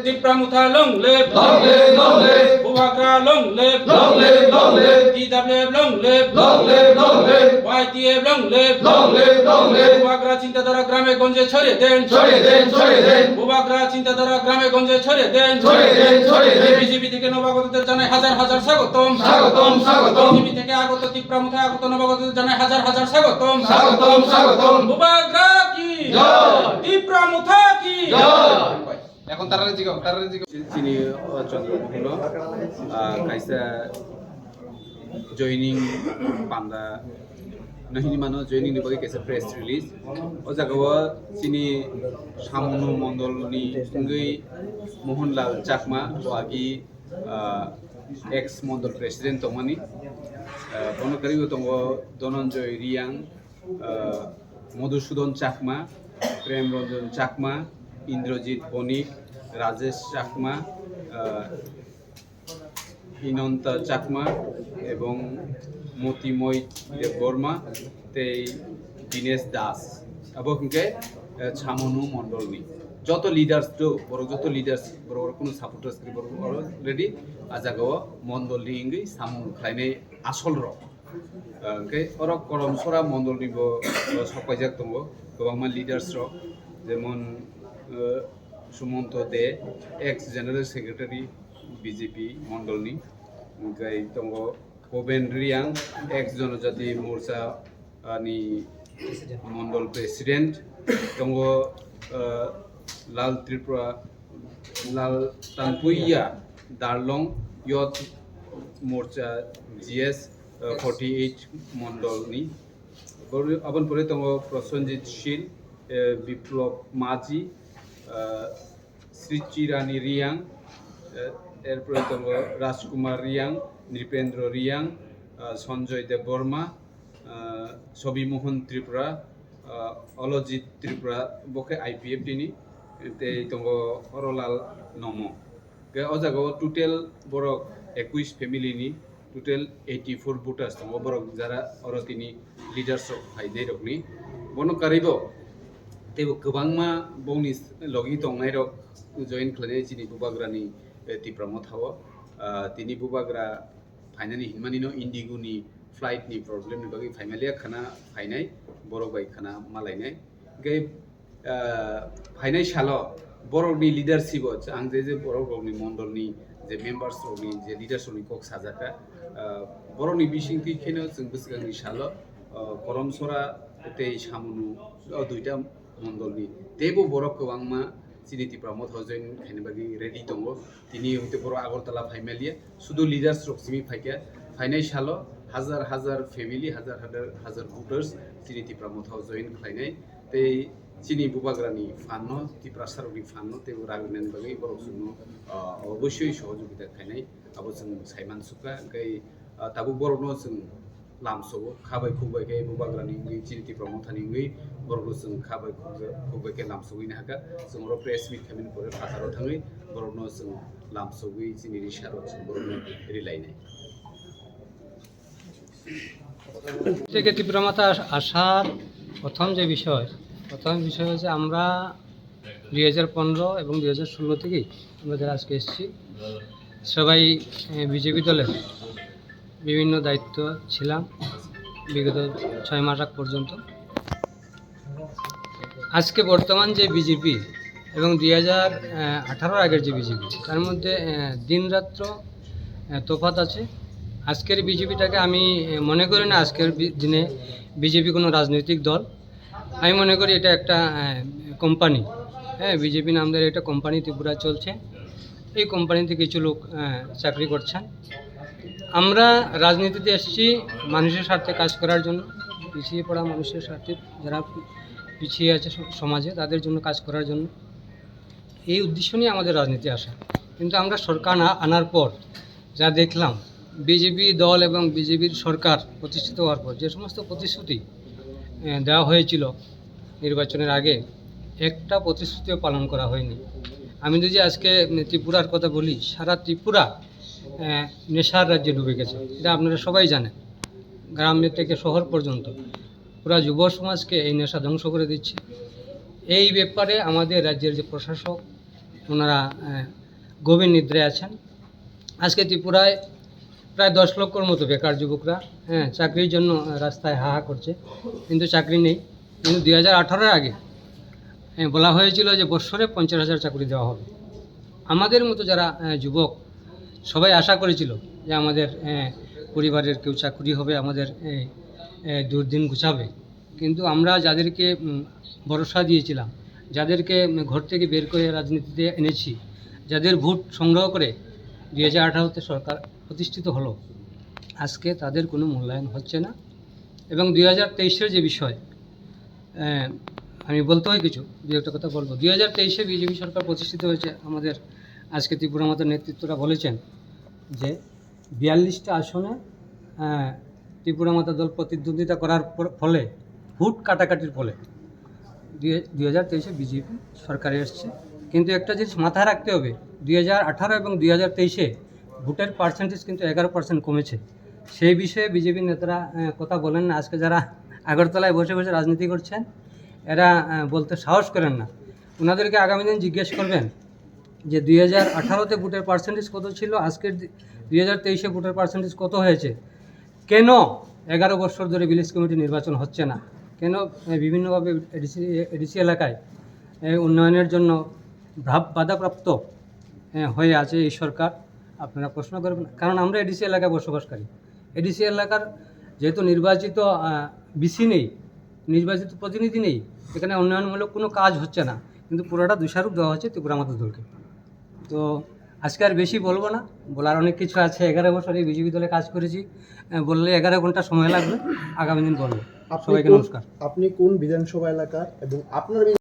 Tipramuta long live, Bubagra long live, DWF long live, YTF long live, Bubagra চিন্তাধারা গ্রামে গঞ্জে ছড়িয়ে দেন, বুবাগ্রা চিন্তাধারা গ্রামে গঞ্জে ছড়িয়ে দেন। বিজেপি থেকে নবাগতদের জানাই হাজার হাজার স্বাগতম, বিজেপি থেকে আগত তিপ্রামুথায় আগত নবাগতদের জানাই হাজার হাজার স্বাগতম। বুবাগ্রা কি তিপ্রামুথা কি। এখন তারা চিনি চন্দ্রমোহন কাইসা জয়নিং পান্ডা नहिनी मानो जयनिं नि बगे कैसे प्रेस रिलीज ओ जागावा चिनी सामनु मण्डलनि गै मोहनलाल चाकमा वागी एक्स मण्डल प्रेसिडेंट तमनि बनकरिबो दंगो धनंजय रियां मधुसूदन चाकमा प्रेमरंजन चाकमा इंद्रजित बणिक राजेश चाकमा हिनंता चाकमा एवं মতিময় দেববর্মা তেই দীনেশ দাস এবং ছামনু মন্ডলনি যত লিডার্স তো বড় যত লিডার্স বড় বড় কোনো সাপোর্টার্স বড় অলরেডি আজাগাও মন্ডলনি ইংগি সামনু খাইনাই আসল রক ওকে অরক করম সরা মন্ডলনি ব সকাইজাক দङ गोबांमा লিডার্স রক যেমন সুমন্ত দে এক্স জেনারেল সেক্রেটারি বিজেপি মন্ডলনি গাই দङ Boben Riang, ex-Janojati Morcha ni Mondol President, Tongo Lal Tripura, Lal Tanpuia, Darlong, Yot Morcha GS 48 Mondol ni. Aban pore Tongo Prosenjit Shil, Biplop Maji, Sri Chirani Riang, এরপরে তোমার রাজকুমার রিয়াং নৃপেন্দ্র রিয়াং সঞ্জয় দেববর্মা ছবিমোহন ত্রিপুরা অলজিৎ ত্রিপুরা বকে IPF টিনি তোমার হরলাল নম ও জায়গা total বড় 21 ফ্যামিলিনি total 84 voters দङ বড় যারা or তিনি লিডার্স ফাইদে রকনি বনকারিব তেবो गोबांमा बंनि लगि दंनाय रक जइन खालामनाय चिनि बुबाग्रानि तिप्रामथाव तिनि बुबाग्रा फाइनानि हिनमानिनो इन्डिगोनि फ्लाइटनि प्रब्लेमनि बागै फाइनालिया खाना फाइनाय बरबाय खाना मालायनाय गै फाइनाय सालो बरनि लिडारशिप आं जे बरनि मण्डलनि जे मेम्बार्स रनि जे लिडार्स रनि कक साजाका बरनि बिसिंथि खेनो जों बोसगांनि सालो करमसरा ते सामुनु दुइटा मण्डलनि तेबो बरक गोबांमा चिनि तिप्रामथ हजैन खायनो बागै रेडि दङ तिनि हयतो बर आगरतला फाइमेलिया सुदु लिडार्स रक्सिमि फाइका फाइनाय सालो हाजार हाजार फेमिलि हाजार हाजार भोटार्स चिनि तिप्रामथ हजैन खायनाय ते चिनि बुबाग्रानि फान्नो तिप्रासारनि फान्नो तेबो रागनानि बागै बर सुनो अबশ্যই सहयोगिता खायनाय आबो जों साइमान सुका गै ताबो बरनो जों लामसबो खाबाय खुबायके बुबाग्रानि चिनि तिप्रामथानि बरनो जों खाबाय खुबायके लामसबैनो हाका जों रो प्रेस मिट खामिन परे फासाराव थाङै बरनो जों लामसबै चिनि रिसाराव जों बरनो रिलायनाय থেকে তিপ্রামথা আসার প্রথম বিষয় হচ্ছে আমরা 2015 এবং 2016 থেকেই আমরা যারা আজকে এসেছি সবাই বিজেপি দলের বিভিন্ন দায়িত্ব ছিলাম বিগত 6 মাস আগ পর্যন্ত। আজকে বর্তমান যে বিজেপি এবং 2018 আগের যে বিজেপি তার মধ্যে দিনরাত্র তফাৎ আছে। আজকের বিজেপিটাকে আমি মনে করি না আজকের দিনে বিজেপি কোনো রাজনৈতিক দল, আমি মনে করি এটা একটা কোম্পানি। বিজেপি নামদের একটা কোম্পানি ত্রিপুরা চলছে, এই কোম্পানিতে কিছু লোক চাকরি করছেন। আমরা রাজনীতিতে এসেছি মানুষের স্বার্থে কাজ করার জন্য, পিছিয়ে পড়া মানুষের স্বার্থে, যারা পিছিয়ে আছে সমাজে তাদের জন্য কাজ করার জন্য, এই উদ্দেশ্য নিয়ে আমাদের রাজনীতি আসা। কিন্তু আমরা সরকার আনার পর যা দেখলাম, বিজেপি দল এবং বিজেপির সরকার প্রতিষ্ঠিত হওয়ার পর যে সমস্ত প্রতিশ্রুতি দেওয়া হয়েছিল নির্বাচনের আগে, একটা প্রতিশ্রুতিও পালন করা হয়নি। আমি যদি আজকে ত্রিপুরার কথা বলি, সারা ত্রিপুরা নেশার রাজ্যে ডুবে গেছে, এটা আপনারা সবাই জানেন। গ্রামের থেকে শহর পর্যন্ত পুরা যুব সমাজকে এই নেশা ধ্বংস করে দিচ্ছে। এই ব্যাপারে আমাদের রাজ্যের যে প্রশাসক ওনারা গভীর নিদ্রায় আছেন। আজকে ত্রিপুরায় প্রায় 10 লক্ষর মতো বেকার যুবকরা চাকরির জন্য রাস্তায় হাহা করছে, কিন্তু চাকরি নেই। কিন্তু 2018-এর আগে বলা হয়েছিল যে বৎসরে 50,000 চাকরি দেওয়া হবে। আমাদের মতো যারা যুবক সবাই আশা করেছিল যে আমাদের পরিবারের কেউ চাকরি হবে, আমাদের দুর্দিন ঘুচাবে। কিন্তু আমরা যাদেরকে ভরসা দিয়েছিলাম, যাদেরকে ঘর থেকে বের করে রাজনীতিতে এনেছি, যাদের ভোট সংগ্রহ করে 2018-তে সরকার প্রতিষ্ঠিত হলো, আজকে তাদের কোনো মূল্যায়ন হচ্ছে না। এবং 2023-এর যে বিষয়, আমি বলতে হয় কিছু, দু একটা কথা বলবো। 2023-এ বিজেপি সরকার প্রতিষ্ঠিত হয়েছে। আমাদের আজকে ত্রিপুরা মাতার নেতৃত্বরা বলেছেন যে 42টা আসনে ত্রিপুরা মাতা দল প্রতিদ্বন্দ্বিতা করার ফলে, ভোট কাটাকাটির ফলে 2023-এ বিজেপি সরকারে এসছে। কিন্তু একটা জিনিস মাথায় রাখতে হবে, 2018 এবং 2023-এ ভোটের পার্সেন্টেজ কিন্তু 11% কমেছে। সেই বিষয়ে বিজেপি নেতারা কথা বলেন না। আজকে যারা আগরতলায় বসে বসে রাজনীতি করছেন, এরা বলতে সাহস করেন না। ওনাদেরকে আগামী দিন জিজ্ঞেস করবেন যে 2018-তে ভোটের পার্সেন্টেজ কত ছিল, আজকের 2023-এ ভোটের পার্সেন্টেজ কত হয়েছে, কেন 11 বছর ধরে ভিলেজ কমিটি নির্বাচন হচ্ছে না, কেন বিভিন্নভাবে এডিসি এলাকায় উন্নয়নের জন্য বাধাপ্রাপ্ত হয়ে আছে এই সরকার। আপনারা প্রশ্ন করবেন, কারণ আমরা এডিসি এলাকায় বসবাসকারী। এডিসি এলাকার যেহেতু নির্বাচিত বিসি নেই, নির্বাচিত প্রতিনিধি নেই, এখানে উন্নয়নমূলক কোনো কাজ হচ্ছে না, কিন্তু পুরোটা দোষারোপ দেওয়া হচ্ছে ত্রিপুরা মাতা দলকে। তো আজকে আর বেশি বলবো না, বলার অনেক কিছু আছে। 11 বছর এই বিজেপি দলে কাজ করেছি, বললে 11 ঘন্টা সময় লাগবে। আগামী দিন বলবো। সবাইকে নমস্কার। আপনি কোন বিধানসভা এলাকার এবং আপনার